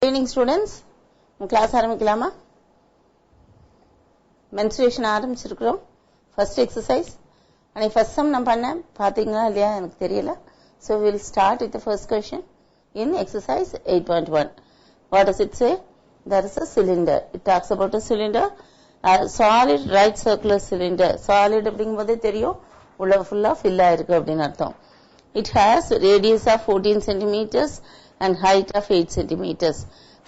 Good evening students. Class ஆரம்பிக்கலாமா? menstruation ஆரம்பிச்சிருக்கிறோம். First exercise. அன்னைக்கு first sum நான் பண்ணேன். பாத்தீங்களா இல்லையா எனக்கு தெரியல. So we will start with the first question in exercise 8.1. What does it say? There is a cylinder. It talks about a cylinder. A solid right circular cylinder. Solid அப்படிங்கும்போதே தெரியும். உள்ள ஃபுல்லா fill ஆயிருக்கு அப்படின்னு அர்த்தம். It has radius of 14 centimeters and height of 8 centimeters.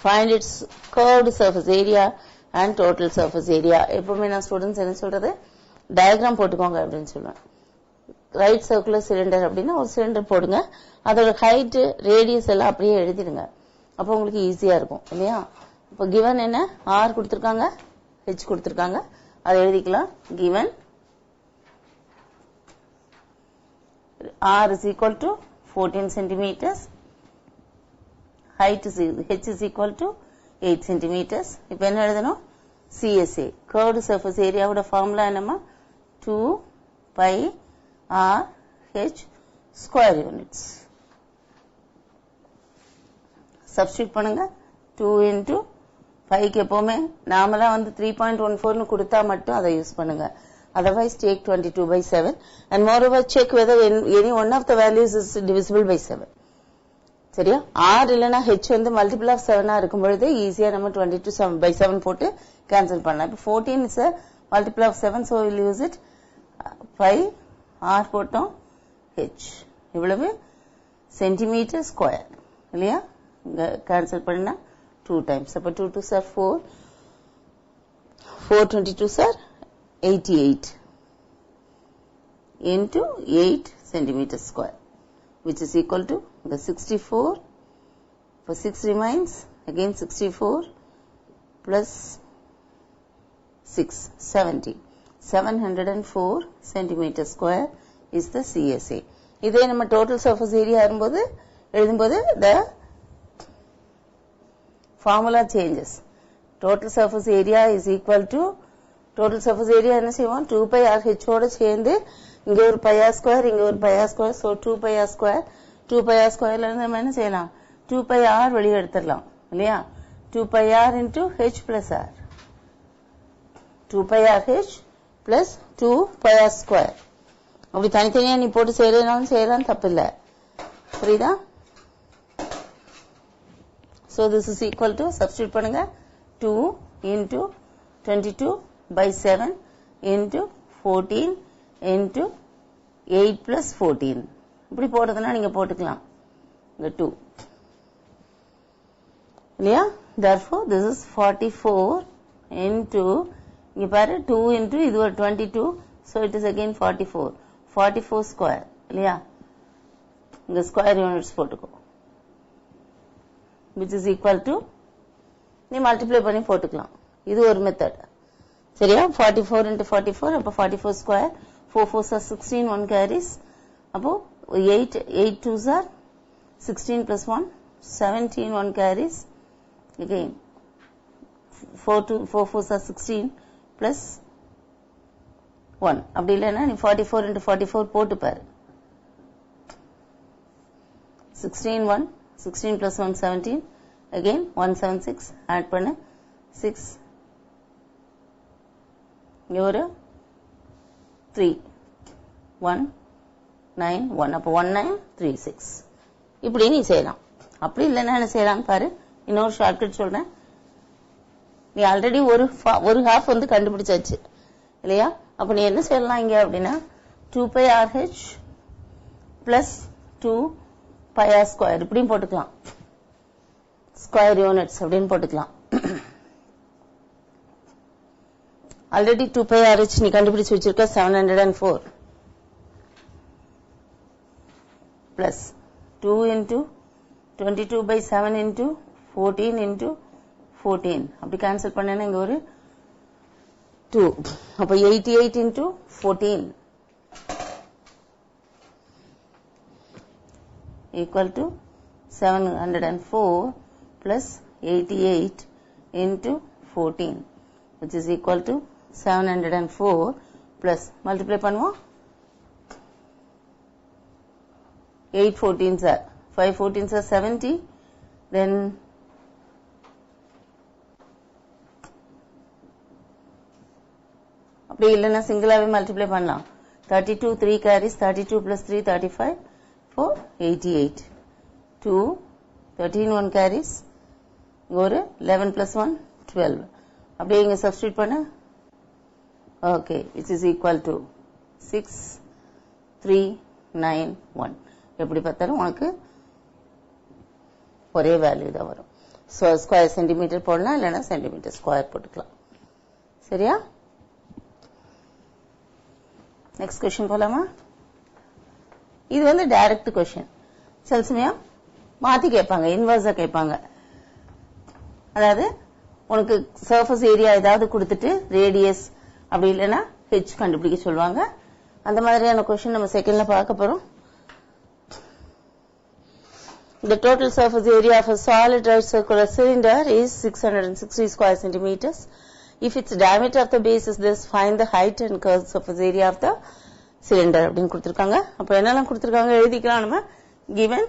Find its curved surface area and total surface area. எப்பவுமே நான் students என்ன சொல்றது டயக்ராம் போட்டுக்கோங்க அப்படின்னு சொல்லுவேன். ரைட் சர்க்குலர் சிலிண்டர் அப்படின்னா ஒரு சிலிண்டர் போடுங்க, அதோட ஹைட் ரேடியஸ் எல்லாம் அப்படியே எழுதிடுங்க. அப்போ உங்களுக்கு ஈஸியா இருக்கும் இல்லையா? இப்போ கிவன் என்ன ஆர் கொடுத்துருக்காங்க, ஹெச் கொடுத்துருக்காங்க, அதை எழுதிக்கலாம். Given R is equal to 14 centimeters, height is h is equal to 8 centimeters. இப்போ என்ன எழுதணும்? CSA curved surface area ஓட ஃபார்முலா என்னமா? 2 pi r h square units. Substitute பண்ணுங்க. 2 into pi க்கு எப்பவுமே நாமலா வந்து 3.14 னு கொடுத்தா மட்டும் அதை யூஸ் பண்ணுங்க. Otherwise take 22/7 and moreover check whether any one of the values is divisible by 7. சரியா? r இல்லனா h வந்து மல்டிபிள் ஆஃப் 7 இருக்கும் பொழுது ஈஸியா நம்ம 22/7 போட்டு கேன்சல் பண்ணலாம். இப்போ 14 is a multiple of 7, so we'll use it pi r போட்டோம் h இவ்வளவு சென்டிமீட்டர் ஸ்கொயர் இல்லையா? இங்க கேன்சல் பண்ணா 2 times. அப்ப 2 2s are 4, 4 22s are 88 into 8 centimeters square, which is equal to the 64. For 6 remains, again 64 plus 6, 70. 704 centimeters square is the CSA. இதே நம்ம total surface area எழுதும்போது the formula changes. Total surface area is equal to total surface area என்ன செய்வோம்? 2 pi r h ஓட சேர்ந்து இங்க ஒரு pi r square, இங்க ஒரு pi r square, so 2 pi r square. 2 pi r squareல இருந்து நம்ம என்ன செய்யலாம்? 2 pi r வெளிய எடுத்துடலாம் இல்லையா? 2 pi r into h plus r. 2 pi r h plus 2 pi r square. அப்படி தனித்தனியா நீ போட்டு செய்யலாம் தப்பில்லை. புரியுதா? So this is equal to substitute பண்ணுங்க. 2 into 22/7 into 14 into 8 plus 14. இப்படி போடுறதுனா நீங்க போட்டுக்கலாம். இங்க 2 இல்லையா? Therefore this is 44 into இங்க பாரு 2 into இது ஒரு 22, so it is again 44. 44 square இல்லையா? இங்க ஸ்கொயர் யூனிட்ஸ் போட்டுக்கோ, which is equal to நீ மல்டிப்ளை பண்ணி போட்டுக்கலாம். இது ஒரு மெத்தட். சரியா? 44 into 44 அப்ப 44 square, 4 4s are 16, 1 carries. அப்போ 8 2s are 16 plus 1 17, 1 carries. Again 4 4s are 16 plus 1. அப்படி இல்லைன்னா நீ 44 into 44 போட்டு பாரு. 16 1 16 plus 1 17, again 176 add பண்ணு 6, இங்க ஒரு 3 1 9 1, அப்போ 1936. இப்படி நீ செய்யலாம். அப்படி இல்லைன்னா என்ன செய்யலாம் பாரு. இன்னொரு ஷார்ட்கட் சொல்றேன். நீ ஆல்ரெடி ஒரு ஹாஃப் வந்து கண்டுபிடிச்சாச்சு இல்லையா? அப்ப நீ என்ன செய்யலாம் இங்க அப்படின்னா 2 pi rh plus 2 pi r square இப்படியும் போட்டுக்கலாம். ஸ்கொயர் யூனிட்ஸ் அப்படின்னு போட்டுக்கலாம். ஆல்ரெடி 2 pi rh நீ கண்டுபிடிச்சு வச்சிருக்க 704 plus 2 into 22/7 into 14 into 14 அப்படி கேன்சல் பண்ணேன்னா இங்க ஒரு 2, அப்ப 88 into 14 equal to 704 plus 88 into 14, which is equal to 704 plus multiply பண்ணுவோம். 8 14s are 5 14s are 70, then அப்படி இல்லைன்னா சிங்கிளாவே மல்டிப்ளை பண்ணலாம். 32 3 carries, 32 plus 3 35 4 88 2 13 1 carries, ஒரு 11 plus 1 12. அப்படியே இங்க சப்ஸ்டிட்யூட் பண்ண okay which is equal to 6 3 9 1. எப்படி பார்த்தாலும் உனக்கு ஒரே வேல்யூ தான் வரும். ஸோ ஸ்கொயர் சென்டிமீட்டர் போடலாம், இல்லைன்னா சென்டிமீட்டர் ஸ்கொயர் போட்டுக்கலாம். சரியா? நெக்ஸ்ட் கொஸ்டின் போலாமா? இது வந்து டைரக்ட் கொஸ்டின். சில சமயம் மாத்தி கேட்பாங்க, இன்வர்ஸா கேட்பாங்க. அதாவது உனக்கு சர்ஃபேஸ் ஏரியா ஏதாவது கொடுத்துட்டு ரேடியஸ் அப்படி இல்லைன்னா ஹெச் கண்டுபிடிக்க சொல்லுவாங்க. அந்த மாதிரியான கொஸ்டின் நம்ம செகண்ட்ல பார்க்க போறோம். The total surface area of a solid right circular cylinder is 660 square centimeters. If its diameter of the base is this, find the height and curved surface area of the cylinder. அப்படின்னு கொடுத்திருக்காங்க. அப்ப என்னெல்லாம் கொடுத்திருக்காங்க எழுதிக்கலாம் நம்ம. Given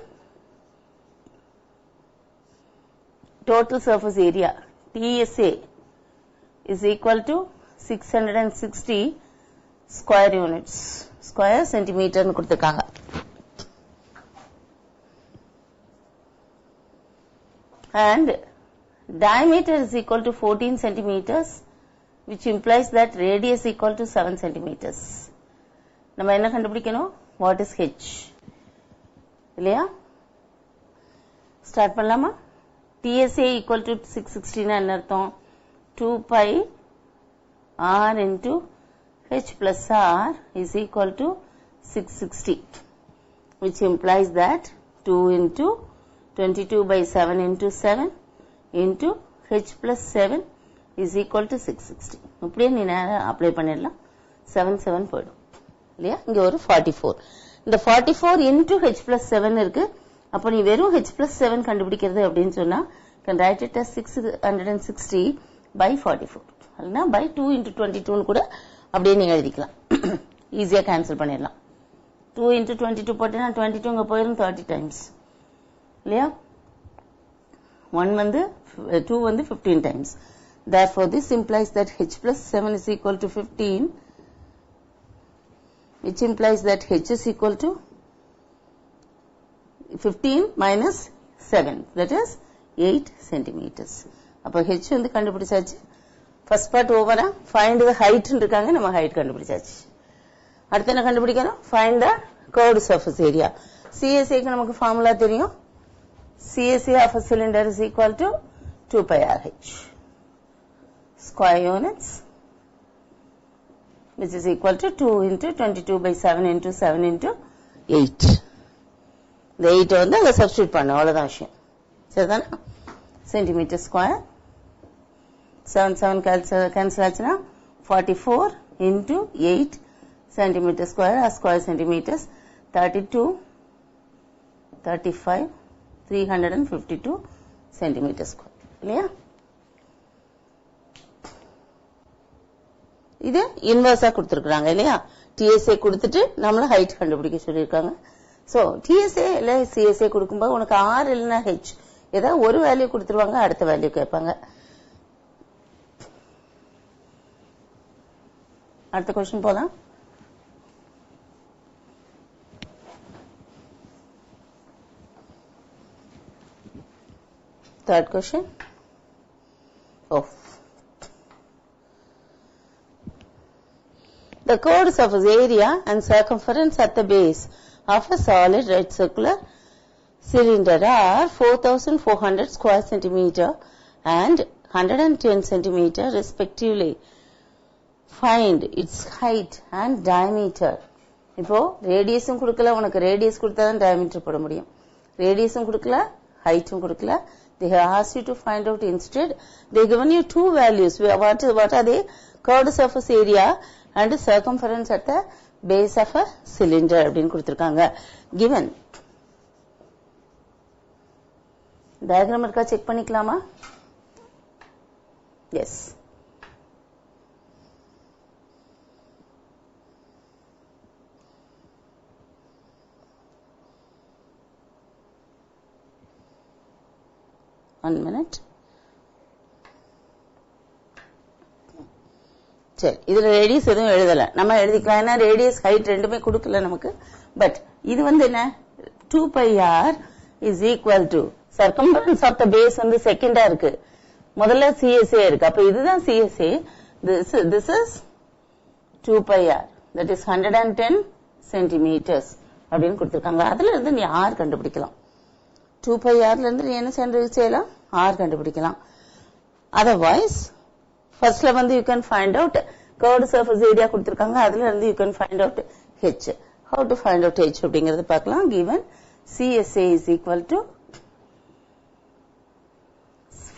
total surface area TSA is equal to 660 square units, square centimeter னு கொடுத்திருக்காங்க. And diameter is equal to 14 centimeters, which implies that radius equal to 7 centimeters. நம்ம என்ன கண்டுபிடிக்கணும்? What is h? இல்லையா? ஸ்டார்ட் பண்ணலாமா? TSA equal to 660 னா என்ன அர்த்தம்? 2 pi r into h plus r is equal to 660, which implies that 2 into 22 by 7 into 7 into h plus 7 is equal to 660. இப்படியே நீ நேரம் அப்ளை பண்ணிடலாம். 7 7 போயிடும் இல்லையா? இங்க ஒரு 44. இந்த 44 into h plus 7 இருக்கு. அப்ப நீ வெறும் h plus 7 கண்டுபிடிக்கிறது அப்படின்னு சொன்னா can write it as 660 by 44. இல்லைன்னா by 2 into 22 கூட அப்படியே நீங்க எழுதிக்கலாம். ஈஸியா கேன்சல் பண்ணிடலாம். 2 into 22 போட்டேன்னா 22 இங்க போயிடும் 30 times. இல்லையா? 1 வந்து 2 வந்து 15 times. Therefore this implies that h plus 7 is equal to 15, which implies that h is equal to 15 minus 7, that is 8 centimeters. அப்ப h வந்து கண்டுபிடிச்சாச்சு. first part over. find the height இருக்காங்க, நம்ம height கண்டுபிடிச்சாச்சு. அடுத்து என்ன கண்டுபிடிக்கணும்? find the curved surface area. CSA க்கு நமக்கு ஃபார்முலா தெரியும். CSA of a cylinder is equal to 2 pi RH square units, which is equal to 2 into 22 by 7 into 7 into 8. இந்த 8 வந்து அங்க சப்ஸ்டிட்யூட் பண்ண அவ்வளவுதான் விஷயம். சரிதானே? சென்டிமீட்டர் ஸ்கொயர் 7 7 கேன்சல் ஆச்சுன்னா 44 into 8 centimeter square or square centimeters, 32 35 352 centimeter square. இல்லையா? இது இன்வர்ஸா கொடுத்திருக்காங்க இல்லையா? TSA கொடுத்துட்டு நம்மள ஹைட் கண்டுபிடிக்க சொல்லியிருக்காங்க. சோ TSA இல்ல CSA கொடுக்கும்போது உனக்கு R இல்லைன்னா H ஏதாவது ஒரு வேல்யூ கொடுத்துருவாங்க, அடுத்த வேல்யூ கேட்பாங்க. அடுத்த क्वेश्चन போலாம். Third question. Oh. The curved surface area and circumference at the base of a solid right circular cylinder are 4,400 square centimeter and 110 centimeter respectively. Find its height and diameter. இப்போ ரேடியஸும் கொடுக்கல, உனக்கு radius கொடுத்தா தான் diameter போட முடியும். ரேடியஸும் கொடுக்கல, ஹைட்டும் கொடுக்கல. They have asked you to find out instead. They given you two values. What are they? Curved surface area and circumference at the base of a cylinder அப்படின்னு கொடுத்திருக்காங்க. Given. Diagram இருக்கா check பண்ணிக்கலாமா? Yes. One minute. சரி, இதுல radius எதுவும் எழுதல, நம்ம எழுதிக்கலாம். ஏன்னா ரேடியஸ் ஹைட் ரெண்டுமே கொடுக்கல நமக்கு. பட் இது வந்து என்ன, 2 pi r is equal to circumference of the base வந்து செகண்டா இருக்கு, முதல்ல CSA இருக்கு. அப்ப இதுதான் CSA. This is 2 pi r, that is 110 centimeters அப்படின்னு கொடுத்திருக்காங்க. அதுல இருந்து நீ r கண்டுபிடிக்கலாம். 2 pi r ல இருந்து நீ என்ன செய்யலாம், r கண்டுபிடிக்கலாம். Otherwise firstல வந்து you can find out curved surface area கொடுத்திருக்காங்க, அதுல இருந்து you can find out h. How to find out h அப்படிங்கறது பார்க்கலாம். Given CSA is equal to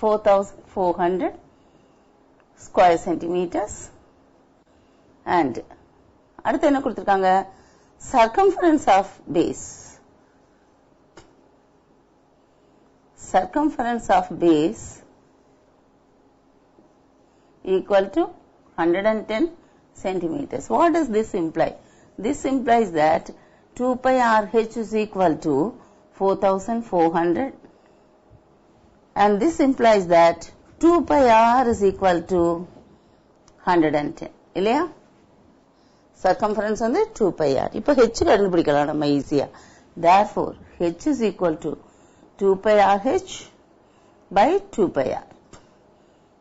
4400 square centimeters and அடுத்து என்ன கொடுத்திருக்காங்க, circumference of base. Circumference of base equal to 110 centimeters. What does this imply? This implies that 2 pi RH is equal to 4400 and this implies that 2 pi r is equal to 110. இல்லையா? Circumference வந்து 2 pi r. இப்போ h கண்டுபிடிக்கலாம் நம்ம ஈஸியா. Therefore h is equal to 2 pi rh by 2 pi r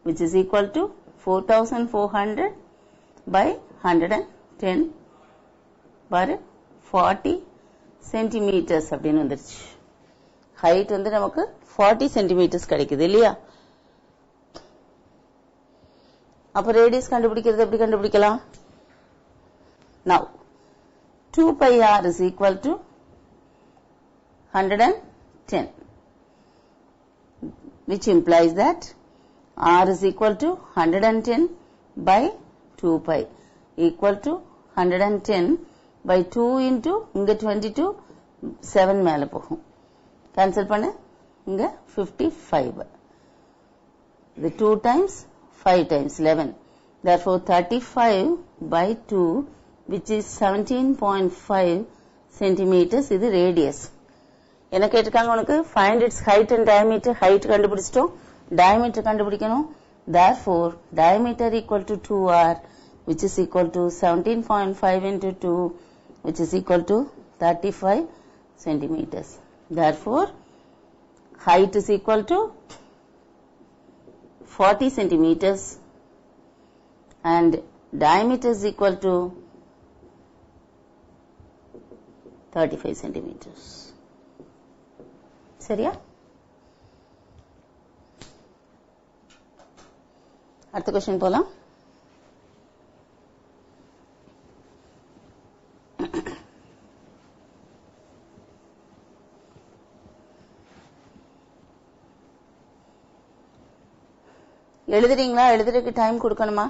which is equal to 4400 by 110 பாரு 40 centimeters அப்படின்னு வந்துருச்சு. Height வந்து நமக்கு 40 centimeters கிடைக்குது இல்லையா? அப்ப ரேடியஸ் கண்டுபிடிக்கிறது எப்படி கண்டுபிடிக்கலாம்? Now 2 pi r is equal to 110 which implies that r is equal to 110 by 2 pi equal to 110 by 2 into இங்க 22 7 மேல போகும், கேன்சல் பண்ண இங்க 55, the 2 times 5 times 11, therefore 35 by 2 which is 17.5 centimeters. இது radius. என்ன கேட்டிருக்காங்க உனக்கு, find its height and diameter. height கண்டுபிடிச்சிட்டோம், diameter கண்டுபிடிக்கணும். Therefore diameter equal to 2r which is equal to 17.5 into 2 which is equal to 35 centimeters. Therefore height is equal to 40 centimeters and diameter is equal to 35 centimeters. சரியா? அடுத்த question போலாம். எழுதுறீங்களா? எழுதுறதுக்கு time கொடுக்கணுமா?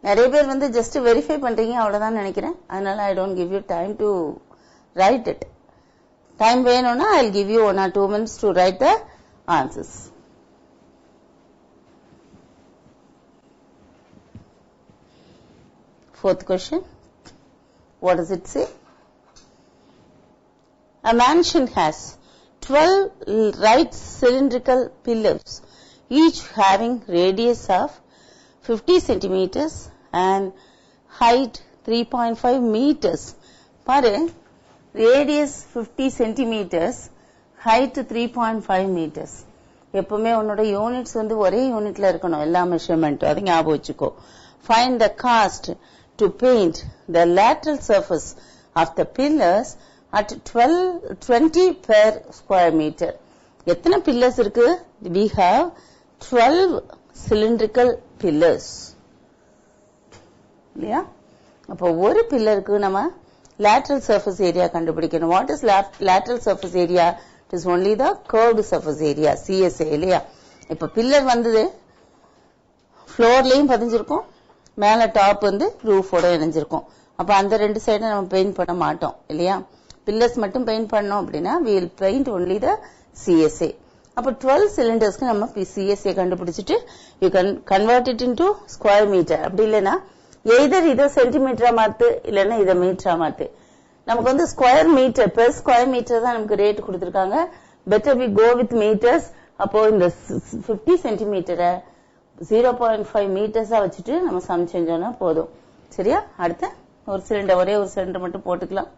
நிறைய பேர் வந்து ஜஸ்ட் வெரிஃபை பண்றீங்க அவ்வளவுதான் நினைக்கிறேன். அதனால I don't give you time to write it. Time வேணும்னா I'll give you 1 or 2 minutes to write the answers. Fourth question. What does it say? A mansion has 12 right cylindrical pillars, each having radius of 50 centimeters and height 3.5 meters. பாரு, radius 50 centimeters, height 3.5 meters. எப்பவுமே உன்னோட units வந்து ஒரே யூனிட்ல இருக்கணும், எல்லா measurement அது ஞாபகம் வச்சுக்கோ. Find the cost to paint the lateral surface of the pillars at 20 per square meter. எத்தனை pillars இருக்கு? We have 12 cylindrical pillars. இல்லையா? அப்போ ஒரு பில்லருக்கு நம்ம lateral surface area கண்டுபிடிக்கணும். What is lateral surface area? It is only the curved surface area, CSA இல்லையா? இப்ப pillar வந்தது ஃப்ளோர்லயும் பதிஞ்சிருக்கும், மேல டாப் வந்து ரூஃபோட இணைஞ்சிருக்கும். அப்ப அந்த ரெண்டு சைடும் நம்ம பெயிண்ட் பண்ண மாட்டோம் இல்லையா? பில்லர்ஸ் மட்டும் பெயிண்ட் பண்ணோம் அப்படின்னா we will paint only the CSA. அப்ப 12 சிலிண்டர்ஸ்க்கு நம்ம CSA கண்டுபிடிச்சிட்டு you can convert it into square meter. அப்படி இல்லைன்னா எய்தர் இதை சென்டிமீட்டரா மாத்து இல்லைன்னா இதை மீட்டரா மாத்து. நமக்கு வந்து square metre per square metre தான் நமக்கு ரேட் கொடுத்திருக்காங்க. Better we go with metres. அப்போ இந்த 50 சென்டிமீட்டரை 0.5 மீட்டர்ஸா வச்சுட்டு நம்ம சம் செஞ்சோம்னா போதும். சரியா? அடுத்து ஒரு சிலிண்டர், ஒரே ஒரு சிலிண்டர் மட்டும் போட்டுக்கலாம்.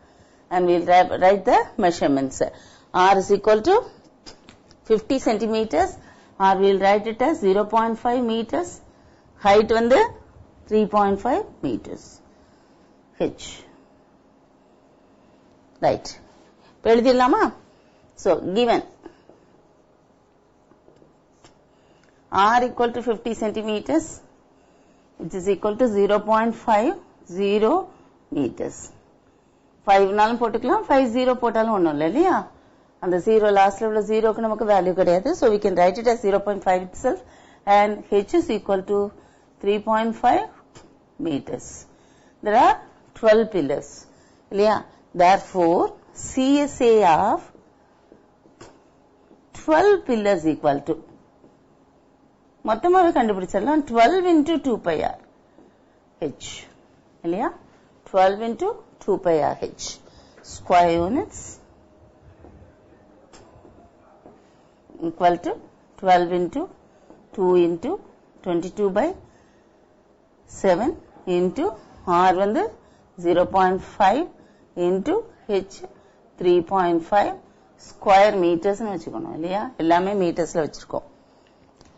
and we'll write the measurements. R is equal to 50 centimeters, or we'll write it as 0.5 meters. Height வந்து 3.5 meters. H. Right. இப்போ எழுதிடலாமா? So, given R equal to 50 centimeters, which is equal to 0.50 meters. 5 நாலும் போட்டுக்கலாம், 50 போட்டாலும் ஒண்ணும் இல்லை இல்லையா? அந்த 0 லாஸ்ட்ல உள்ள 0க்கு நமக்கு வேல்யூ கிடையாது. So we can write it as 0.5 itself, and H is equal to 3.5 meters. There are 12 pillars இல்லையா? Therefore CSA of 12 pillars equal to, மொத்தமாவே கண்டுபிடிச்சிடலாம், 12 into 2 pi r h இல்லையா? 12 into 2 pi r h square units equal to 12 into 2 into 22 by 7 into r வந்து 0.5 into h 3.5 square meters னு வச்சுக்கணும் இல்லையா? எல்லாமே மீட்டர்ஸ்ல வச்சிருக்கோம்.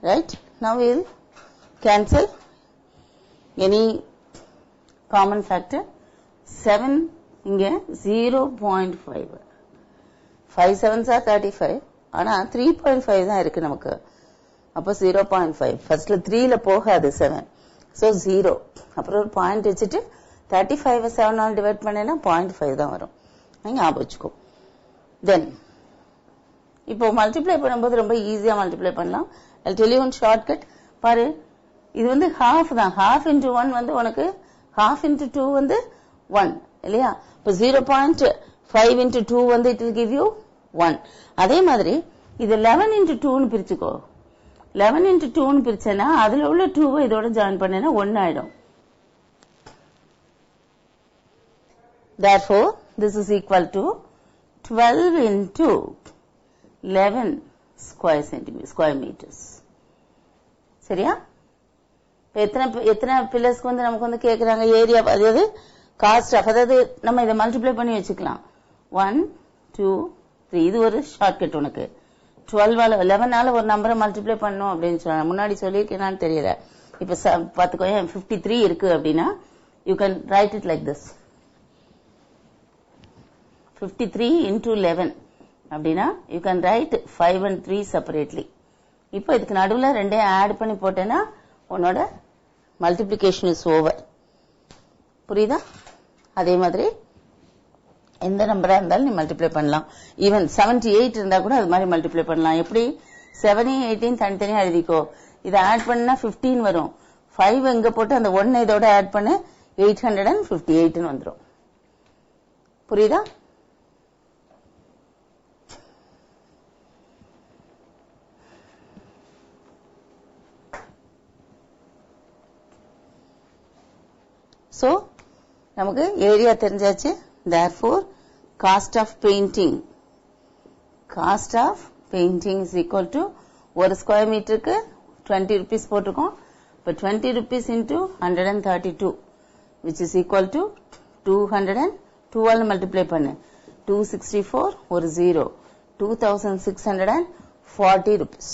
Right? Now we'll cancel any common factor. 7 இங்க 0.5. 5 sevens are 35. ஆனா 3.5 தான் இருக்கு நமக்கு. அப்போ 0.5. ஃபர்ஸ்ட்ல 3ல போகாது 7. So 0. அப்புறம் ஒரு பாயிண்ட் வச்சுட்டு 35 7 ஆல் டிவைட் பண்ணேன்னா 0.5 தான் வரும். ஞாபகம் வச்சுக்கோ. Then இப்போ மல்டிப்ளை பண்ணும்போது ரொம்ப ஈஸியா மல்டிப்ளை பண்ணலாம். I'll tell you one shortcut. பாரு, இது வந்து half தான். half into 1 வந்து உனக்கு half into 2 வந்து 1 இல்லையா? இப்போ 0.5 into 2 வந்து it will give you 1. அதே மாதிரி இது 11 into 2 னு பிரிச்சுக்கோ. 11 into 2 னு பிரிச்சேன்னா அதுல உள்ள 2 இதோட ஜாயின் பண்ணேன்னா 1 ஆயிடும். Therefore this is equal to 12 into 11 square meters. சரியா? எத்தனை பில்லர்ஸ்க்கு வந்து நமக்கு வந்து கேக்குறாங்க ஏரியா, அதாவது காஸ்ட் ஆஃப், அதாவது நம்ம இதை மல்டிப்ளை பண்ணி வச்சுக்கலாம். 1 2 3. இது ஒரு ஷார்ட்கட் உனக்கு. 11ஆல ஒரு நம்பரை மல்டிப்ளை பண்ணும் அப்படின்னு சொன்னா முன்னாடி சொல்லியிருக்கேனான்னு தெரியல. இப்ப பாத்துக்கோ, 53 இருக்கு அப்படின்னா you can write it like this. 53 into 11 அப்படின்னா you can write 5 and 3 separately. இப்போ இதுக்கு நடுவுல ரெண்டையும் ஆட் பண்ணி போட்டேன்னா உன்னோட மல்டிப்ளிகேஷன் இஸ் ஓவர். புரியுதா? அதே மாதிரி எந்த நம்பரா இருந்தாலும் நீ மல்டிப்ளை பண்ணலாம். ஈவன் 78 இருந்தா கூட அது மாதிரி மல்டிப்ளை பண்ணலாம். எப்படி? 7 18 தனித்தனியா எழுதிக்கோ. இதை ஆட் பண்ணா 15 வரும். 5 எங்க போட்டு அந்த 1 இதோட ஆட் பண்ண 858 வந்துடும். புரியுதா? So, நமக்கு ஏரியா தெரிஞ்சாச்சு. Therefore, cost of painting is equal to ஒரு ஸ்கொயர் மீட்டருக்கு 20 rupees போட்டிருக்கோம். இப்போ 20 rupees into 132, which is equal to 202 all multiply பண்ணு. 264 ஒரு 0, 2640 rupees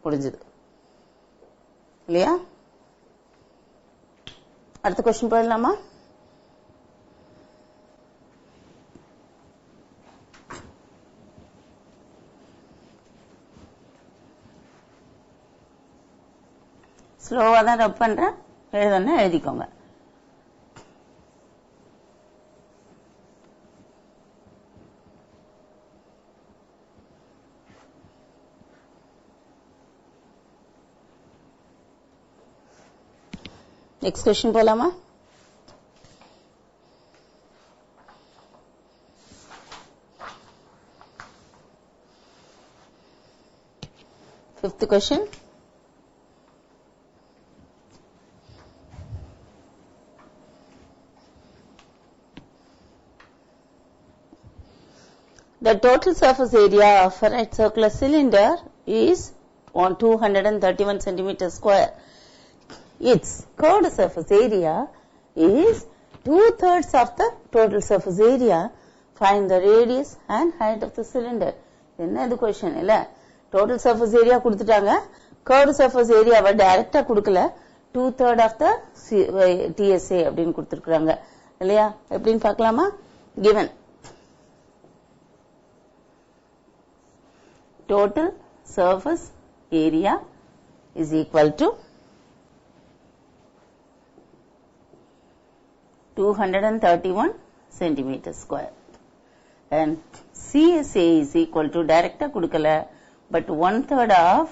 முடிஞ்சது இல்லையா? அடுத்த क्वेश्चन போயிடலாமா? ஸ்லோவா தான் ரப் பண்றேன், எழுதணும் எழுதிக்கோங்க. நெக்ஸ்ட் क्वेश्चन போலாமா? Fifth question. The total surface area of a right circular cylinder is on 231 centimeters square. Its curved surface area is 2/3 of the total surface area. Find the radius and height of the cylinder. என்ன இது question இல்ல, total surface area கொடுத்துட்டாங்க, curved surface area வ டைரக்டா கொடுக்கல, 2/3 of the TSA அப்படின்னு கொடுத்திருக்காங்க இல்லையா? எப்படின்னு பார்க்கலாமா? given total surface area is equal to 231 centimeters square and CSA is equal to directa kudukala but 1/3 of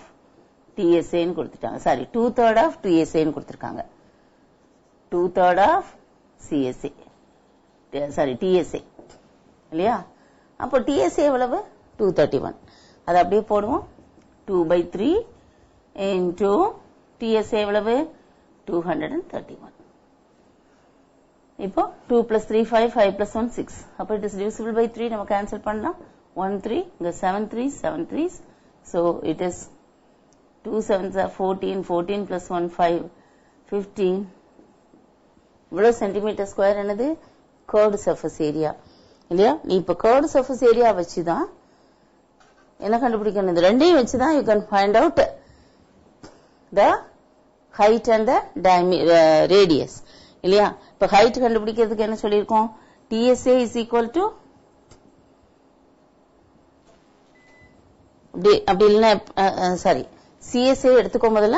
TSA nu kuduttaanga, sorry 2/3 of TSA nu kuduthirukanga, 2/3 of CSA, sorry TSA இல்லையா? அப்போ TSA எவ்வளவு? 231. அது அப்படியே போடுவோம், 2/3 into TSA எவ்வளவு? 231. இப்போ 2 plus 3 5, 5 plus 1 6. அப்போ it is divisible by 3, நம்ம கேன்சல் பண்ணலாம். 1 3, இங்க 7 3s, 7 3s. So it is 2 7s are 14, 14 plus 1 5, 15. இவ்வளவு சென்டிமீட்டர் ஸ்கொயர் என்னது? curved surface area இல்லையா? நீ இப்போ curved surface area வச்சுதான் என்ன கண்டுபிடிக்கணும்? இது ரெண்டையும் வச்சுதான் you can find out the height and the radius இல்லையா? இப்ப height கண்டுபிடிக்கிறதுக்கு என்ன சொல்லியிருக்கோம்? TSA is equal to அப்படி இல்லைன்னா சாரி CSA எடுத்துக்கோ. முதல்ல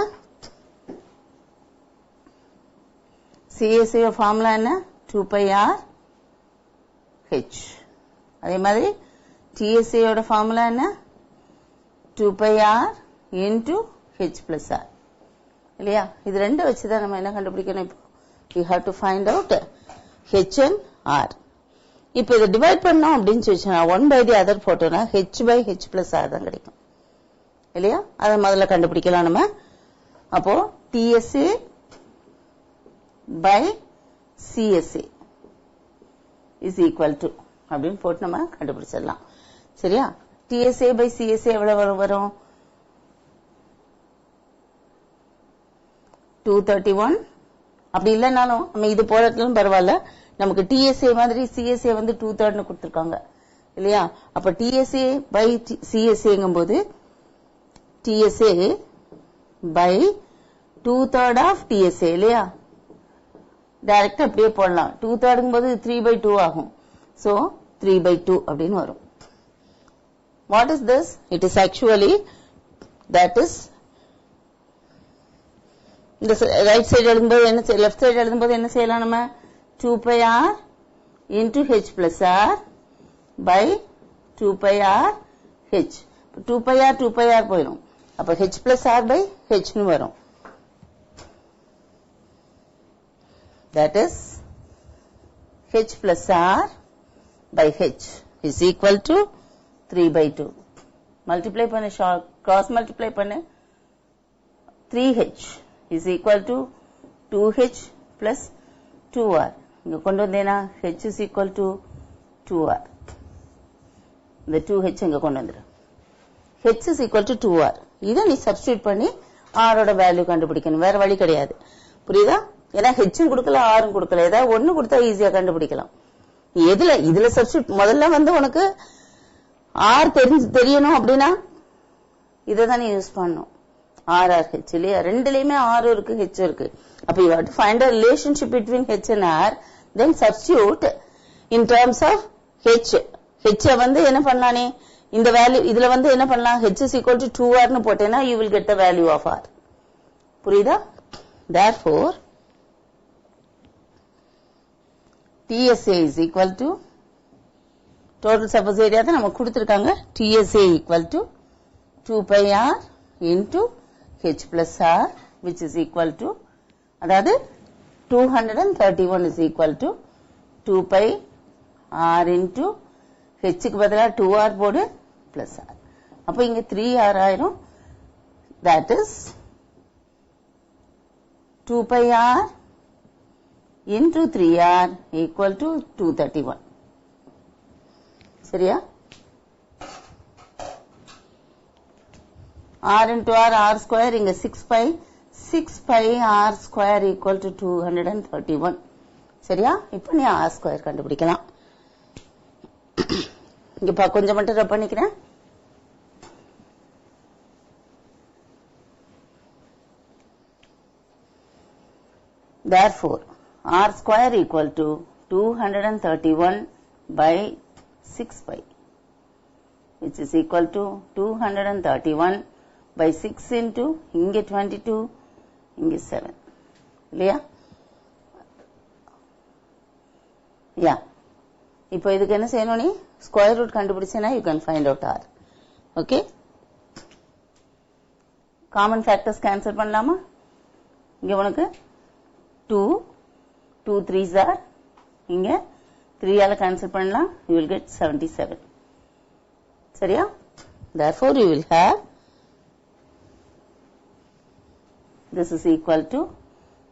CSA ஃபார்முலா என்ன? 2πr h. அதே மாதிரி TSA யோட ஃபார்முலா என்ன? 2πr into h plus r இல்லையா? இது ரெண்டும் வச்சுதான் நம்ம என்ன கண்டுபிடிக்கணும்? இப்போ we have to find out h and r. இப்போ இதை டிவைட் பண்ணோம் அப்படின்னு சொல்லிச்சுனா 1 by the other போட்டோம்னா h by h plus r தான் கிடைக்கும் இல்லையா? அதை முதல்ல கண்டுபிடிக்கலாம் நம்ம. அப்போ TSA by CSA is equal to அப்படின்னு போட்டு நம்ம கண்டுபிடிச்சிடலாம். சரியா? TSA by CSA எவ்வளவு வரும்? 231. அப்படி இல்லைனாலும் நம்ம இது போடலாம் பரவாயில்ல, நமக்கு TSA மாதிரி CSA வந்து 2/3 கொடுத்திருக்காங்க இல்லையா? அப்ப TSA by CSAங்கும் போது TSA by 2/3 of TSA இல்லையா? டைரக்டா அப்படியே போடலாம். 2/3 போது 3/2 ஆகும். So 3/2 அப்படின்னு வரும். What is this? It is actually, that is இந்த ரைட் சைடு எழுதும்போது என்ன, லெஃப்ட் சைடு எழுதும்போது என்ன செய்யலாம் நம்ம? 2πr into h plus r by 2πr h. 2πr போயிடும். அப்ப h plus r by h னு வரும். That is h plus r by h is equal to 3/2. Multiply பண்ணு, cross multiply பண்ணு. 3h is equal to 2h plus 2r. இங்க கொண்டு வந்தேனா h is equal to 2r. இந்த 2h இங்க கொண்டு வந்துரு. h is equal to 2r. இதை நீ சப்ஸ்டிட்யூட் பண்ணி r ஓட வேல்யூ கண்டுபிடிக்கணும், வேற வழி கிடையாது. புரியுதா? ஏன்னா ஹெச்சும் கொடுக்கல ஆரும் கொடுக்கல, ஏதாவது ஒண்ணு கொடுத்தா ஈஸியா கண்டுபிடிக்கலாம். இதுல சப்ஸ்டிட்யூட் முதல்ல வந்து உனக்கு ஆர் தெரியணும் அப்படின்னா இதை தான் நீ யூஸ் பண்ணணும். RR H இல்லையா? ரெண்டுலயுமே R இருக்கு, H இருக்கு. அப்ப you have to find a relationship between H and R, then substitute in terms of H. H வந்து என்ன பண்ணலானே, இந்த வேல்யூ இதுல வந்து என்ன பண்ணலாம்? H is equal to 2R னு போட்டேனா you will get the value of R. புரியுதா? Therefore TSA is equal to total surface area தான் நம்ம கொடுத்திருக்காங்க. TSA equal to 2πr into h plus r, which is equal to, அதாவது 231 is equal to 2πr into h க்கு பதிலா 2r போடு plus r. அப்ப இங்க 3r ஆயிரும். That is 2πr into 3r equal to 231. சரியா? r into r square இங்க 6 pi r square equal to 231 சரியா இப்போ நீ r square கண்டுபிடிக்கலாம் இங்க கொஞ்சம் மட்டும் ரப் பண்ணிக்கிறேன் therefore r square equal to 231 by 6 pi which is equal to 231 by 6 into இங்க 22 இங்க 7 இல்லையா yeah இப்போ இதுக்கு என்ன செய்யணும் நீ ஸ்கொயர் ரூட் கண்டுபிடிச்சேனா you can find out r okay common factors cancel பண்ணலாமா இங்க உனக்கு 2 3s are இங்க 3 ஆல கேன்சல் பண்ணலாம் you will get 77 சரியா therefore you will have this is equal to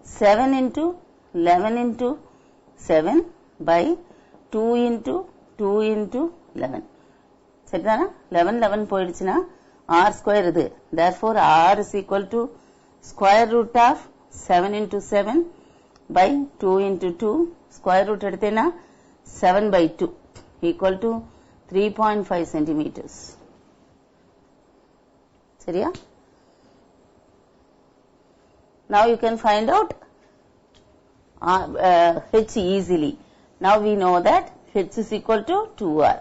7 into 11 into 7 by 2 into 2 into 11 சரிதானா 11 போயிடுச்சுனா r square இது therefore r is equal to square root of 7 into 7 by 2 into 2 square root எடுத்தேனா 7 by 2 equal to 3.5 centimeters சரியா now you can find out h easily now we know that h is equal to 2r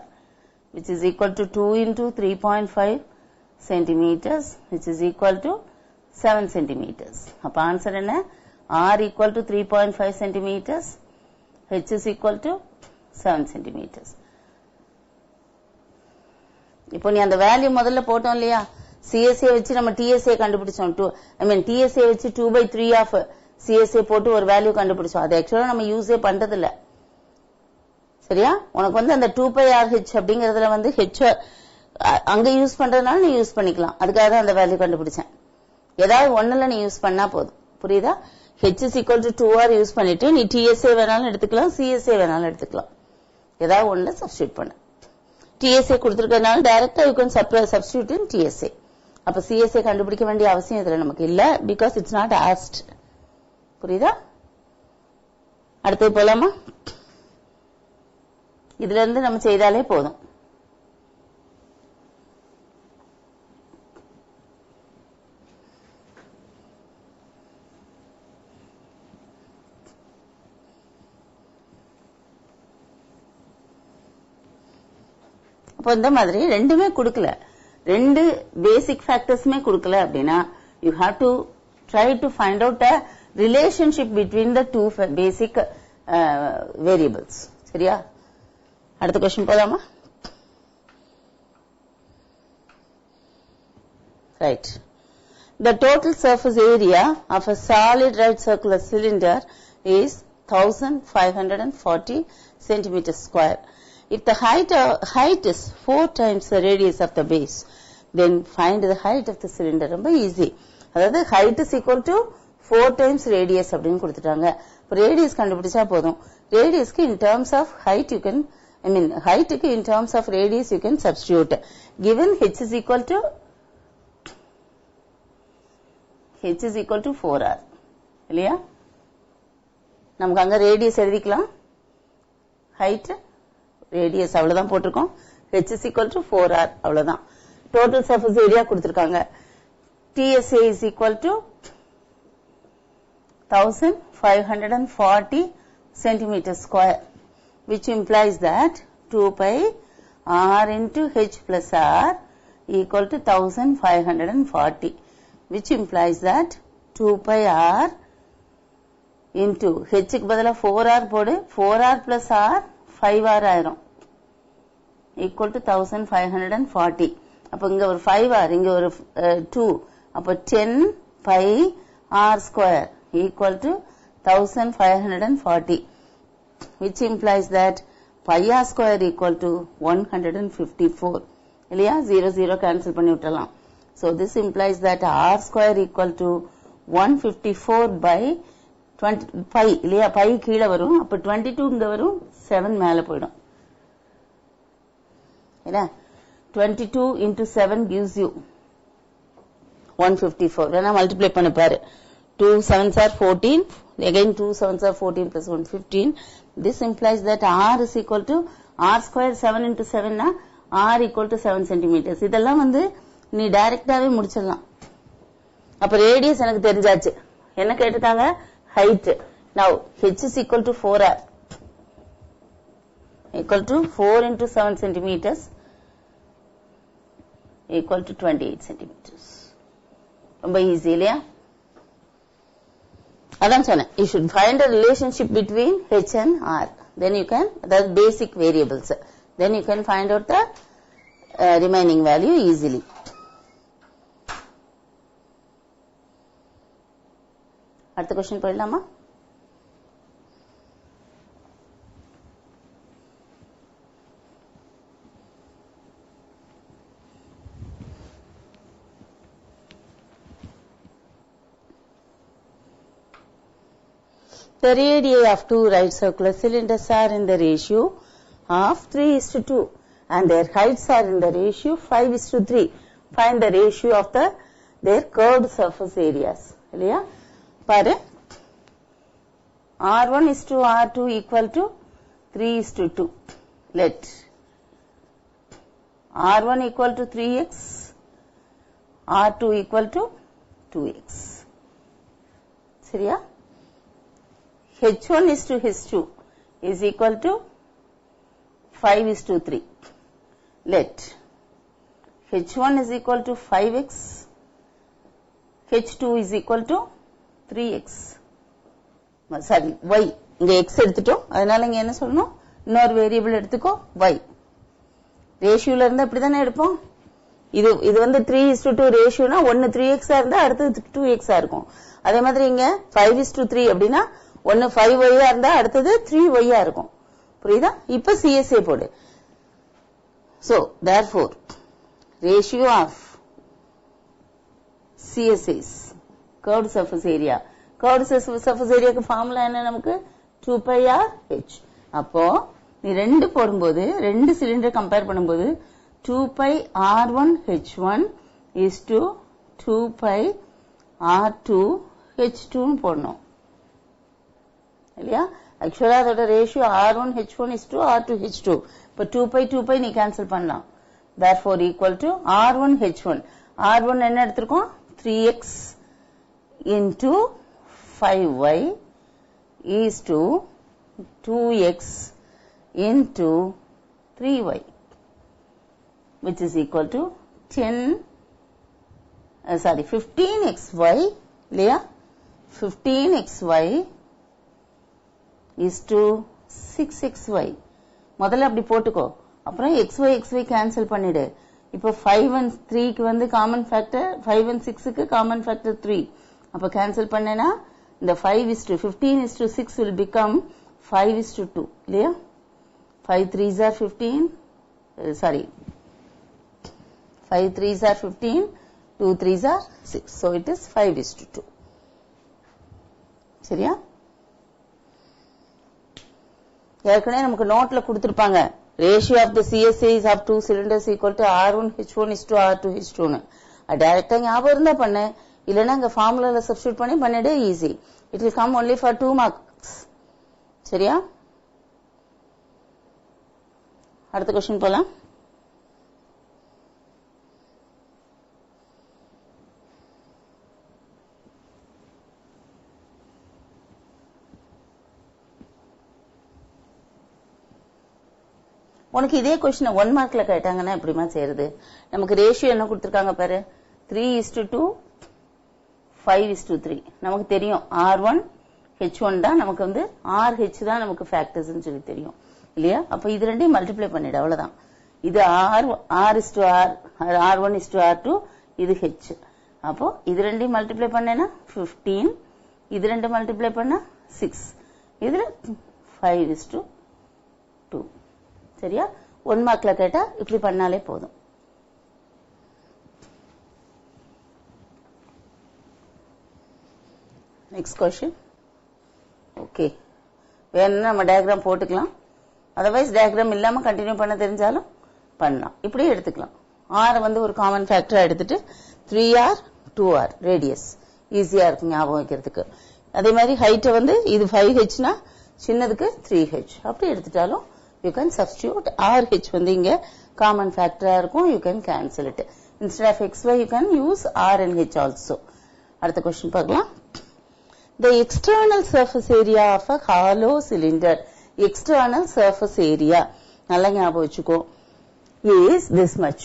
which is equal to 2 into 3.5 centimeters which is equal to 7 centimeters அப்ப answer என்ன r equal to 3.5 centimeters h is equal to 7 centimeters இப்போ நீ அந்த value முதல்ல போட்டோம் இல்லையா CSA வச்சு நம்ம TSA கண்டுபிடிச்சோம் TSA வச்சு 2/3 of CSA போட்டு ஒரு வேல்யூ கண்டுபிடிச்சோம் அது एक्चुअली நம்ம யூஸே பண்றது இல்ல சரியா உனக்கு வந்து அந்த 2πrh அப்படிங்கறதுல வந்து h அங்க யூஸ் பண்றதுனால நீ யூஸ் பண்ணிக்கலாம் அதுக்காக தான் அந்த வேல்யூ கண்டுபிடிச்சேன் ஏதாவது ஒண்ணுல நீ யூஸ் பண்ணா போதும் புரியுதா h is equal to 2r use பண்ணிட்டு நீ TSA வேணாலும் எடுத்துக்கலாம் CSA வேணாலும் எடுத்துக்கலாம் ஏதாவது ஒண்ணுல சப்ஸ்டிட்யூட் பண்ணு TSA கொடுத்திருக்கிறதுனால டைரக்டா you can substitute in TSA அப்ப CSA கண்டுபிடிக்க வேண்டிய அவசியம் இதுல நமக்கு இல்ல because it's not asked புரியுதா அடுத்து போலாமா இதுல இருந்து நம்ம செய்தாலே போதும் அப்ப இந்த மாதிரி ரெண்டுமே கொடுக்கல ரெண்டு பேசிக் ஃபேக்டர்ஸ்மே கொடுக்கல அப்படினா you have to try to find out a relationship between the two basic variables சரியா அடுத்த क्वेश्चन போலாமா right the total surface area of a solid right circular cylinder is 1540 centimeters square if the height is 4 times the radius of the base then find the height of the cylinder ரொம்ப easy அதாவது height is equal to 4 times radius அப்படினு கொடுத்துட்டாங்க அப்ப radius கண்டுபிடிச்சா போதும் radius க்கு in terms of height you can height க்கு in terms of radius you can substitute given h is equal to 4r இல்லையா நமக்கு அங்க radius எழுதிக்கலாம் height radius அவ்வளவுதான் போட்டுருக்கோம் h is equal to 4r அவ்வளவுதான் total surface area கொடுத்திருக்காங்க TSA is equal to 1540 centimeters square which implies that 2 pi r into h plus r equal to 1540 which implies that 2 pi r into h க்கு பதிலா 4r போடு 4r plus r 5r ஆயிரும் equal to 1540 அப்ப இங்க ஒரு 5r இங்க ஒரு 2 அப்ப 10 pi r square equal to 1540 which implies that pi r square equal to 154 இல்லையா 0 cancel பண்ணி விட்டலாம் so this implies that r square equal to 154 by 20 pi இல்லையா pi கீழ வரும் அப்ப 22 இங்க வரும் 7 மேல போய்டும் என்ன 22 into 7 gives you 154 வேணா மல்டிப்ளை பண்ணி பாரு 2 7s are 14 again 2 7s are 14 plus 1 15 this implies that r is equal to r square 7 into 7 na r equal to 7 centimeters இதெல்லாம் வந்து நீ டைரக்டாவே முடிச்சிடலாம் அப்ப ரேடியஸ் எனக்கு தெரிஞ்சாச்சு என்ன கேட்டுட்டாங்க height now h is equal to 4r equal to 4 into 7 centimeters equal to 28 centimeters ரொம்ப easy இல்லையா அதான் சொன்னேன் you should find a relationship between h and r then you can that basic variables then you can find out the remaining value easily அடுத்த question போயிடலாமா The radii of two right circular cylinders are in the ratio of 3:2 and their heights are in the ratio 5:3. Find the ratio of their curved surface areas. இல்லையா பாரு R1 is to R2 equal to 3:2. Let R1 equal to 3x, R2 equal to 2x. சரியா H1 is to H2 is equal to 5:3. Let H1 is equal to 5x, H2 is equal to 3x. Sorry, y. இங்க x எடுத்துட்டோம் அதனால இங்க என்ன சொல்லணும் இன்னொரு variable எடுத்துக்கோ y. ரேஷியோல இருந்தா இப்படி தானே எடுப்போம் இது வந்து 3:2 ரேஷியோனா 1 3x இருந்தா அடுத்து 2x இருக்கும் அதே மாதிரி இங்க 5:3 அப்படினா ஒன்னு 5y இருந்தா அடுத்தது 3y இருக்கும் புரியுதா இப்ப CSA போடு so therefore ratio of CSA is curved surface area க்கு ஃபார்முலா என்ன நமக்கு 2 pi r h அப்போ நீ ரெண்டு போடும்போது ரெண்டு சிலிண்டர் கம்பேர் பண்ணும்போது 2 pi r1 h1 is to 2 pi r2 h2 ன்னு போடணும் இல்லையா ஆக்சுவலா அதோட ratio r1 h1 is to r2 h2 இப்ப 2 pi நீ கேன்சல் பண்ணலாம் therefore equal to r1 h1 r1 என்ன எடுத்துறோம் 3x into 5y is to 2x into 3y which is equal to 15xy இல்லையா 15xy is to 6xy முதல்ல அப்படி போட்டுக்கோ அப்புறம் xy cancel பண்ணிடு இப்போ 5 and 3 க்கு வந்து காமன் ஃபேக்டர் 5 and 6 க்கு காமன் ஃபேக்டர் 3 அப்ப கேன்சல் பண்ணேனா இந்த 15:6 will become 5:2 இல்லையா 5 3s are 15 sorry 5 3s are 15 2 3s are 6 so it is 5:2 சரியா ஏற்கனவே நமக்கு நோட்ல கொடுத்திருப்பாங்க ratio of the CSA is of two cylinders equal to R1 H1 is to R2 H2 னு டைரக்டா ஞாபகம் இருந்தா பண்ணு இல்லனா அங்க ஃபார்முலால சப்ஸ்டிட்யூட் பண்ணி பண்ணிடு easy it will come only for 2 marks சரியா அடுத்த क्वेश्चन போலாம் உனக்கு இதே क्वेश्चन 1 மார்க்ல கேட்டாங்கன்னா எப்படிமா செய்யறது நமக்கு ரேஷியோ என்ன கொடுத்திருக்காங்க பாரு 3:2 5:3 நமக்கு தெரியும் R1 H1 தான் நமக்கு வந்து RH தான் நமக்கு ஃபேக்டர்ஸ் னு சொல்லி தெரியும் இல்லையா அப்ப இது ரெண்டையும் மல்டிப்ளை பண்ணிடு அவ்வளவுதான் இது R1:R2 இது H அப்போ இது ரெண்டையும் மல்டிப்ளை பண்ணேனா 15 இது ரெண்டு மல்டிப்ளை பண்ணா 6 இதுல 5:2 சரியா 1 மார்க்ல கேட்டா இப்படி பண்ணாலே போதும் next question okay வேணும்னா நம்ம டயகிராம் போட்டுக்கலாம் otherwise டயகிராம் இல்லாம கண்டினியூ பண்ண தெரிஞ்சாலும் பண்ணலாம் இப்படி எடுத்துக்கலாம் r வந்து ஒரு காமன் ஃபேக்டரா எடுத்துட்டு 3r 2r ரேடியஸ் ஈஸியா இருக்கும் ஞாபகம் வைக்கிறதுக்கு. அதே மாதிரி ஹைட் வந்து இது 5h னா சின்னதுக்கு 3h அப்படி எடுத்துட்டாலும் you can substitute. RH வந்து இங்க காமன் ஃபேக்டரா இருக்கும். you can cancel it. Instead of xy you can use r and h also. அடுத்த क्वेश्चन பார்க்கலாம். The external surface area of a hollow cylinder, external surface area நல்லா ஞாபகம் வச்சுக்கோ, is this much.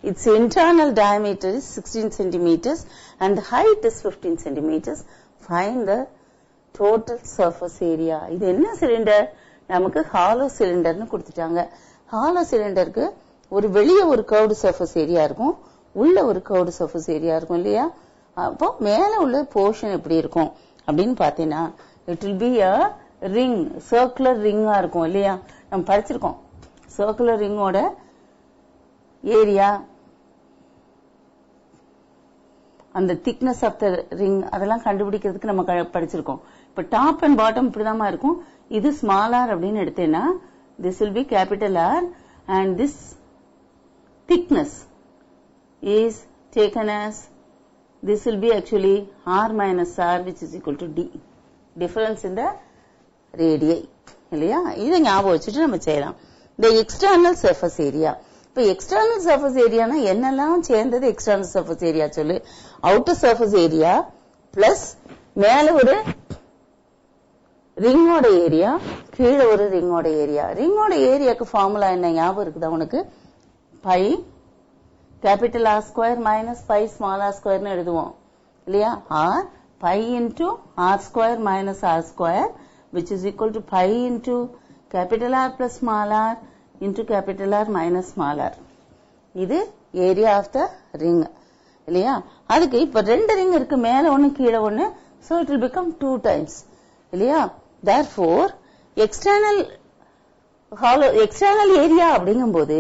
Its internal diameter is 16 centimeters and the height is 15 centimeters. Find the total surface area. இது என்ன cylinder? நமக்கு hollow சிலிண்டர்னு கொடுத்துட்டாங்க. Hollow சிலிண்டருக்கு ஒரு வெளியே ஒரு கர்வ்டு சர்ஃபேஸ் ஏரியா இருக்கும், உள்ள ஒரு கர்வ்டு சர்ஃபேஸ் ஏரியா இருக்கும் இல்லையா? அப்போ மேல உள்ள போர்ஷன் எப்படி இருக்கும் அப்படின்னு பாத்தீங்கன்னா it will be a ring, circular ரிங்கா இருக்கும் இல்லையா? நம்ம படிச்சிருக்கோம் சர்க்குலர் ரிங்கோட ஏரியா, அந்த திக்னஸ் ஆஃப் த ரிங் அதெல்லாம் கண்டுபிடிக்கிறதுக்கு நம்ம படிச்சிருக்கோம். இப்ப டாப் அண்ட் பாட்டம் இப்படிதான் இருக்கும். இது ஸ்மால் ஆர் அப்படின்னு எடுத்தேன்னா this will be capital R and this thickness is taken as, this will be actually R minus R which is equal to D. Difference in the radii இல்லையா? இதை ஞாபகம் வச்சுட்டு நம்ம செய்யலாம். The external surface area. இப்ப external surface ஏரியானா என்னெல்லாம் சேர்ந்தது external surface area சொல்லு? அவுட்டர் சர்ஃபேஸ் ஏரியா பிளஸ் மேல ஒரு ரிங்கோட ஏரியா, கீழே ஒரு ரிங்கோட ஏரியா. ரிங்கோட ஏரியாக்கு ஃபார்முலா என்ன ஞாபகம் இருக்குதா உனக்கு? Pi capital R square minus pi small R ஸ்கொயர்னு எழுதுவோம் இல்லையா? R pi into R square minus R square which is equal to pi into capital R plus small r into capital R minus small r. இது area of the ring இல்லையா? அதுக்கு இப்ப ரெண்டு ring இருக்கு, மேல ஒண்ணு கீழே ஒண்ணு. so it will become 2 times இல்லையா? therefore external ஏரியா அப்படிங்கும்போது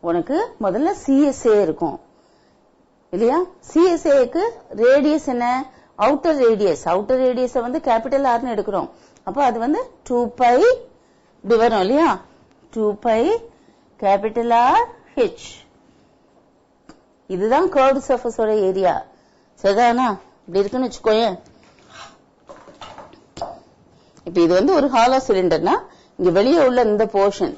உனக்கு முதல்ல CSA இருக்கும் இல்லையா? CSAக்கு ரேடியஸ் என்ன? Outer radius. அவுட்டர் ரேடியஸ் வந்து கேபிட்டல் ஆர்னு எடுக்கிறோம். அப்போ அது வந்து 2 பை இப்படி வரும் இல்லையா? 2 பை கேபிட்டல் ஆர் ஹெச். இதுதான் கர்வ்டு சர்ஃபேஸோட ஏரியா. சரிதானா? இப்படி இருக்குன்னு வச்சுக்கோயேன். இப்ப இது வந்து ஒரு ஹாலோ சிலிண்டர்னா இங்க வெளியே உள்ள இந்த போர்ஷன்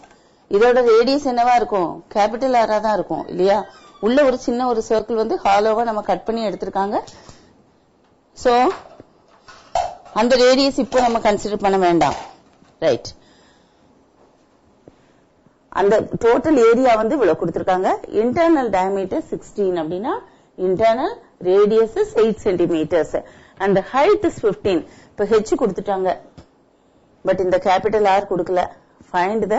இதோட ரேடியஸ் என்னவா இருக்கும்? கேபிட்டல் ஆரா தான் இருக்கும் இல்லையா? உள்ள ஒரு சின்ன ஒரு சர்க்கிள் வந்து ஹாலோவா நம்ம கட் பண்ணி எடுத்திருக்காங்க. சோ அந்த ரேடியஸ் இப்போ நம்ம கன்சிடர் பண்ண வேண்டாம், ரைட்? அந்த டோட்டல் ஏரியா வந்து இவ்வளவு கொடுத்திருக்காங்க. இன்டர்னல் டயமீட்டர் 16 அப்படின்னா internal radius is 8 centimetres and the height is 15. இப்ப h கொடுத்துட்டாங்க, பட் இந்த கேபிட்டல் ஆர் கொடுக்கல. Find the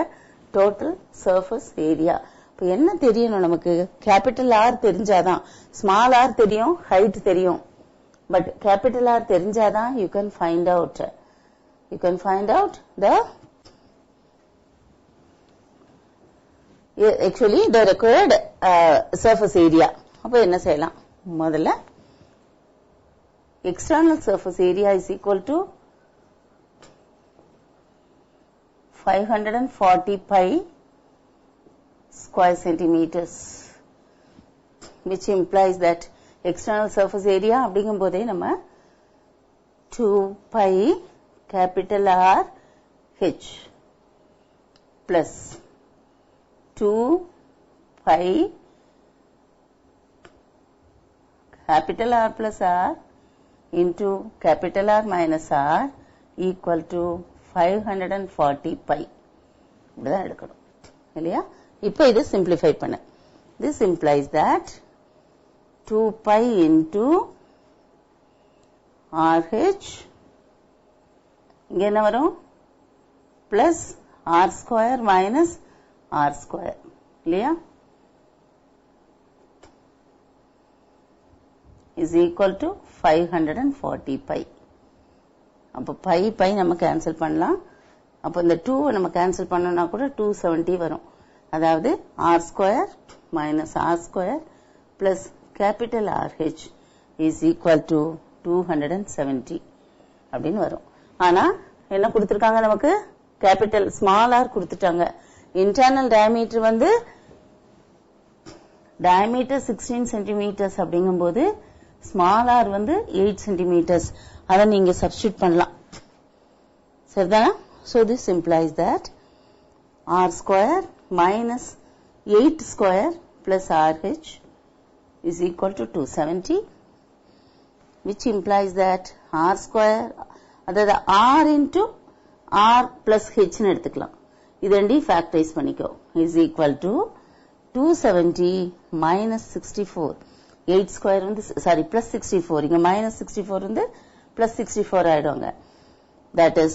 total surface area. இப்ப என்ன தெரியணும் நமக்கு? கேபிட்டல் ஆர் தெரிஞ்சாதான், ஸ்மால் ஆர் தெரியும், ஹைட் தெரியும், பட் கேபிட்டல் ஆர் தெரிஞ்சாதான் you can find out the actually the required surface area. அப்ப என்ன செய்யலாம்? முதல்ல external surface area is equal to 540 pi square centimeters, which implies that external surface area அப்படிங்கும்போதே நம்ம 2 pi capital R H plus 2 pi capital R plus R into capital R minus R equal to 540 pi. இப்படிதான் எடுக்கணும் இல்லையா? இப்போ இது simplify பண்ண. This implies that 2 pi into RH இங்க என்ன வரும்? plus R square minus R square இல்லையா? is equal to 540 pi. அப்ப pi நம்ம கேன்சல் பண்ணலாம். அப்ப இந்த 2 நம்ம கேன்சல் பண்ணோம்னா கூட 270 வரும். அதாவது R square minus R square plus capital RH is equal to 270 அப்படின்னு வரும். ஆனா என்ன கொடுத்திருக்காங்க நமக்கு? கேபிட்டல் ஸ்மால் ஆர் கொடுத்துட்டாங்க. இன்டர்னல் டயமீட்டர் வந்து டயமீட்டர் 16 சென்டிமீட்டர்ஸ் அப்படிங்கும்போது ஸ்மால் r வந்து 8 centimeters. அதை நீங்க சப்ஸ்டிட்யூட் பண்ணலாம். சரிதானா? So this implies that r square minus 8 square plus rh is equal to 270, which implies that r square, அதாவது r into r plus h னு எடுத்துக்கலாம். இதண்டி factorize பண்ணிக்கோ. is equal to 270 minus 64. 8 square வந்து sorry plus 64. இங்க minus 64 வந்து plus 64 ஆயிடுவாங்க. That is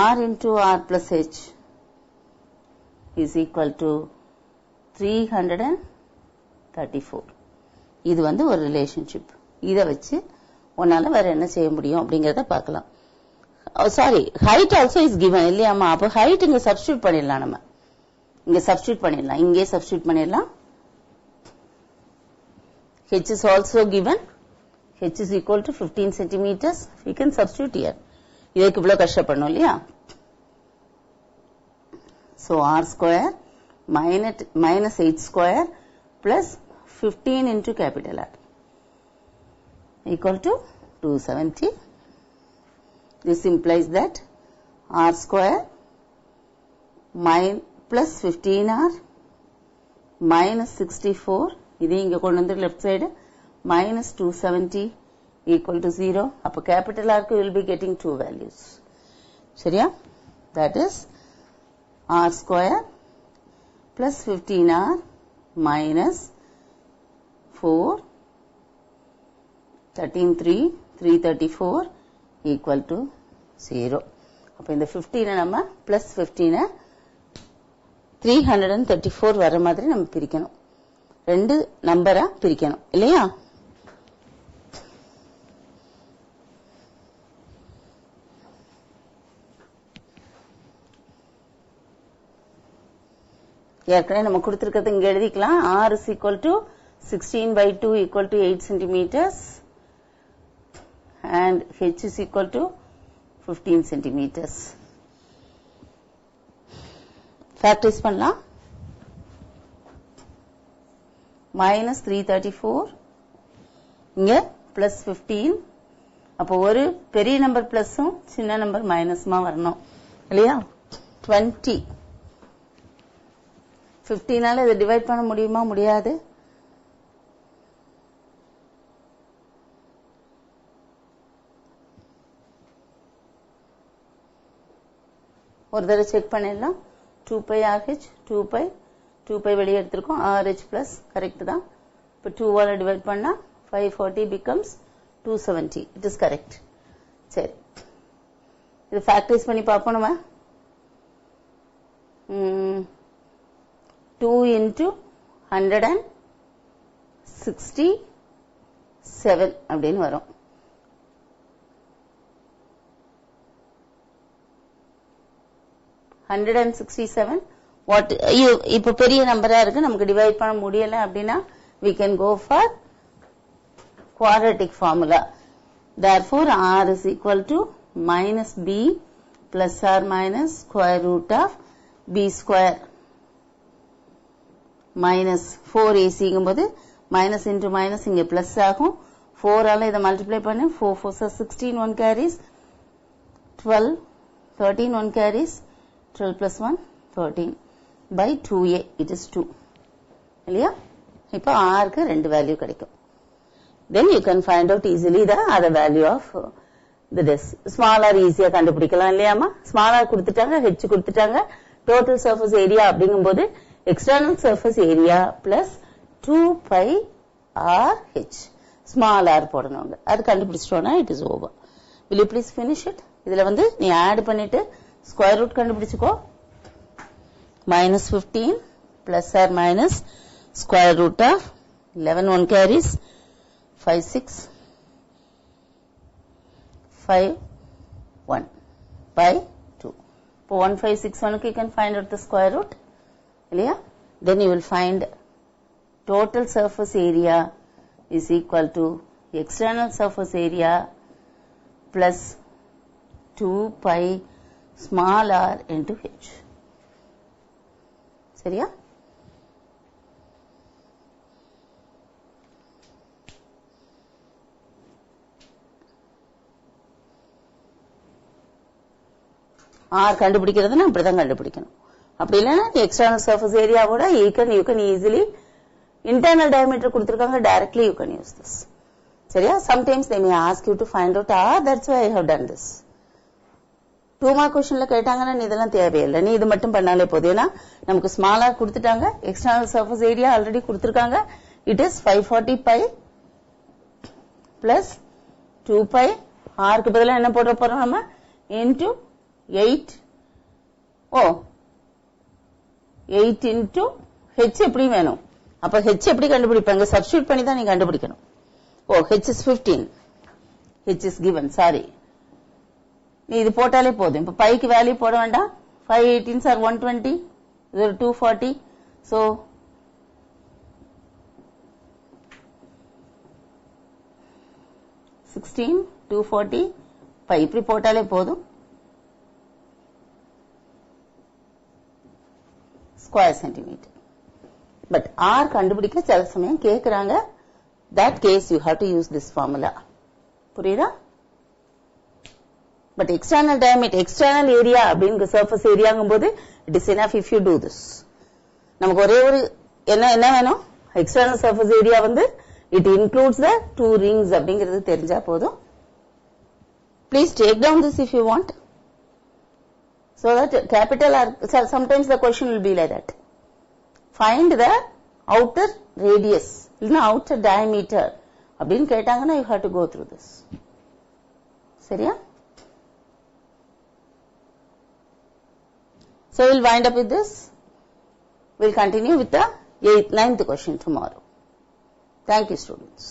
r into r plus h is equal to 334. இது வந்து ஒரு ரிலேஷன்ஷிப். இத வச்சு உன்னால வேற என்ன செய்ய முடியும் அப்படிங்கறத பார்க்கலாம். Sorry, height also is given இல்லையாமா? அப்ப height இங்க சப்ஸ்டிட்யூட் பண்ணிடலாம். நம்ம இங்க சப்ஸ்டிட்யூட் பண்ணிடலாம். இங்கே சப்ஸ்டிட்யூட் பண்ணிடலாம். h is also given. h is equal to 15 centimeters. We can substitute here. இதுக்கு இவ்வளவு கஷ்டப்படணும் இல்லையா? So r square minus 8 square plus 15 into capital R equal to 270. This implies that r square plus 15r minus 64, இது இங்க கொண்டு வந்து left side, minus 270 equal to 0. அப்ப capital R will be getting two values. சரியா? That is r square plus 15r minus 4, 13, 334 equal to 0. அப்ப இந்த 15 நம்ம plus 15 334 வர மாதிரி நம்ம பிரிக்கணும். ரெண்டு நம்பரா பிரிக்கணும் இல்லையா? ஏற்கனவே நம்ம கொடுத்திருக்கிறது இங்க எழுதிக்கலாம். r is equal to 16 by 2 equal to 8 centimeters and h is equal to 15 centimeters. Factorize பண்ணலாம். minus 334 இங்க plus 15. அப்போ ஒரு பெரிய நம்பர் பிளஸும் சின்ன நம்பர் மைனஸுமா வரணும் இல்லையா? 20. 15ஆல இதை டிவைட் பண்ண முடியுமா? முடியாது. ஒரு தடவை செக் பண்ணிடலாம். 2 pi RH 2 pi வெளியே எடுத்திருக்கோம். RH plus கரெக்ட் தான். இப்போ 2ஆல டிவைட் பண்ணா 540 becomes 270. It is correct. சரி, இது ஃபேக்டரைஸ் பண்ணி பார்ப்போம் நம்ம. 2 into 167 அப்படின்னு வரும். வாட் இப்ப பெரிய நம்பரா இருக்கு, நமக்கு டிவைட் பண்ண முடியல அப்படின்னா we can go for quadratic formula. Therefore r is equal to minus b plus or minus square root of b square minus 4ac ங்கும்போது minus into minus இங்க plus ஆகும். 4ஆல இதை மல்டிப்ளை பண்ணு. 4 4 16, 1 carries 12, 13 1 carries 12 plus 1 13 by 2a, it is 2 இல்லையா? இப்போ r க்கு ரெண்டு value கிடைக்கும். Then you can find out easily the other value of this. Small r ஈஸியா கண்டுபிடிக்கலாம் இல்லையாமா? Small r கொடுத்துட்டாங்க, h கொடுத்துட்டாங்க. Total surface area அப்படிங்கும்போது external surface area plus 2 pi rh. Small r போடணுங்க. அது கண்டுபிடிச்சிட்டோம்னா it is over. Will you please finish it? இதுல வந்து நீ ஆட் பண்ணிட்டு square root கண்டுபிடிச்சுக்கோ. minus 15 plus or minus square root of 11 1 carries 5 6 5 1 by 2. இப்போ 1561 you can find out the square root இல்லையா? Then you will find total surface area is equal to external surface area plus 2 pi small r into h. சரியா? R கண்டுபிடிக்கிறதுனா இப்படிதான் கண்டுபிடிக்கணும். அப்படி இல்லைன்னா external surface ஏரியாவோட you can easily internal diameter கொடுத்திருக்காங்க, directly you can use this. சரியா? Sometimes they may ask you to find out that's why I have done this. 2 mark क्वेश्चनல கேட்டாங்கன்னா நீ இதெல்லாம் தேவையில்லை, நீ இது மட்டும் பண்ணாலே போதும். ஏன்னா நமக்கு ஸ்மால் ஆர் கொடுத்துட்டாங்க, எக்ஸ்டர்னல் சர்ஃபேஸ் ஏரியா ஆல்ரெடி கொடுத்திருக்காங்க. It is 540 pi plus 2 pi ஆருக்கு பதிலாக என்ன போட போறோம் நம்ம இன்டு 8 இன்டு ஹெச் எப்படி வேணும். அப்ப ஹெச் எப்படி கண்டுபிடிப்பாங்க? சப்ஸ்டியூட் பண்ணி தான் நீ கண்டுபிடிக்கணும். H is 15, H is given, sorry, நீ இது போட்டாலே போதும். இப்ப பைக்கு வேல்யூ போட வேண்டாம். 5 18s are 120, இது ஒரு 240. so 16 240 பை இப்படி போட்டாலே போதும். Square centimetre. பட் ஆர் கண்டுபிடிக்க சில சமயம் கேக்குறாங்க. that case you have to use this formula. புரியுதா? But external diameter, external area அப்படிங்கிற சர்ஃபேஸ் ஏரியாங்கும் போது it is enough if you do this. நமக்கு ஒரே ஒரு என்ன வேணும்? எக்ஸ்டர்னல் சர்ஃபேஸ் ஏரியா வந்து இட் இன்க்ளூட்ஸ் த 2 rings அப்படிங்கிறது தெரிஞ்சா போதும். Please take down this if you want, so that capital R, sometimes the question will be like that. Find the outer radius, இல்லைன்னா outer diameter அப்படின்னு கேட்டாங்கன்னா you have to go through this. சரியா? So we'll wind up with this. We'll continue with the 9th question tomorrow. Thank you, students.